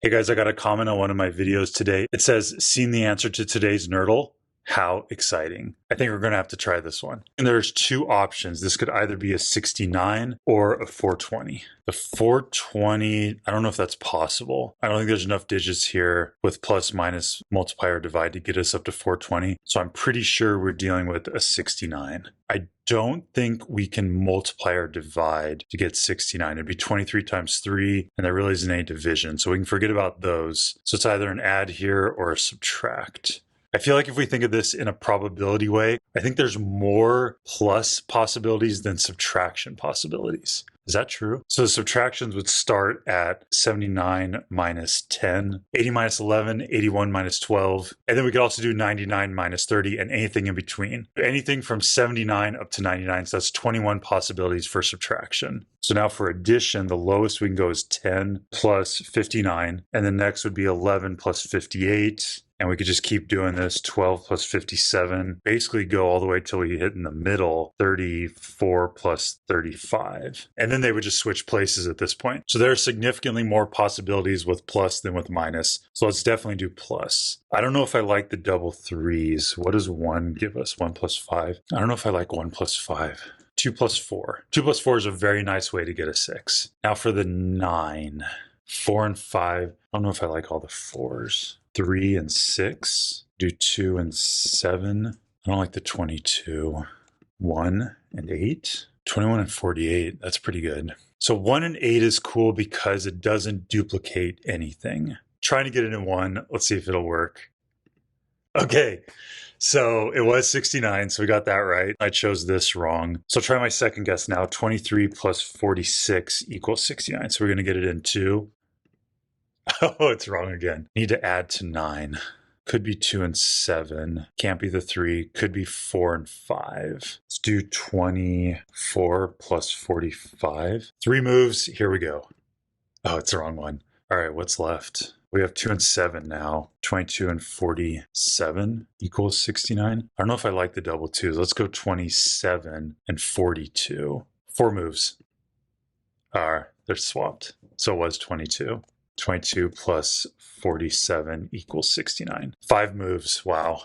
Hey guys, I got a comment on one of my videos today. It says, seen the answer to today's Nerdle? How exciting. I think we're going to have to try this one. And there's two options. This could either be a 69 or a 420. The 420, I don't know if that's possible. I don't think there's enough digits here with plus, minus, multiply, or divide to get us up to 420. So I'm pretty sure we're dealing with a 69. I don't think we can multiply or divide to get 69. It'd be 23 times 3, and there really isn't any division. So we can forget about those. So it's either an add here or a subtract. I feel like if we think of this in a probability way, I think there's more plus possibilities than subtraction possibilities. Is that true? So the subtractions would start at 79 minus 10, 80 minus 11, 81 minus 12. And then we could also do 99 minus 30 and anything in between. Anything from 79 up to 99. So that's 21 possibilities for subtraction. So now for addition, the lowest we can go is 10 plus 59. And the next would be 11 plus 58. And we could just keep doing this, 12 plus 57, basically go all the way till we hit in the middle, 34 plus 35. And then they would just switch places at this point. So there are significantly more possibilities with plus than with minus. So let's definitely do plus. I don't know if I like the double threes. What does 1 give us? 1 plus 5? I don't know if I like 1 plus 5. 2 plus 4. 2 plus 4 is a very nice way to get a 6. Now for the 9. 4 and 5. I don't know if I like all the 4s. 3 and 6. Do 2 and 7. I don't like the 22. 1 and 8. 21 and 48. That's pretty good. So 1 and 8 is cool because it doesn't duplicate anything. Trying to get it in 1. Let's see if it'll work. Okay. So it was 69, so we got that right. I chose this wrong. So try my second guess now. 23 plus 46 equals 69. So we're going to get it in 2. Oh, it's wrong again. Need to add to 9. Could be 2 and 7. Can't be the 3. Could be 4 and 5. Let's do 24 plus 45. 3 moves. Here we go. Oh, it's the wrong one. All right, what's left? We have 2 and 7 now. 22 and 47 equals 69. I don't know if I like the double twos. Let's go 27 and 42. 4 moves. They're swapped. So it was 22. 22 plus 47 equals 69. 5 moves. Wow.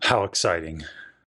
How exciting.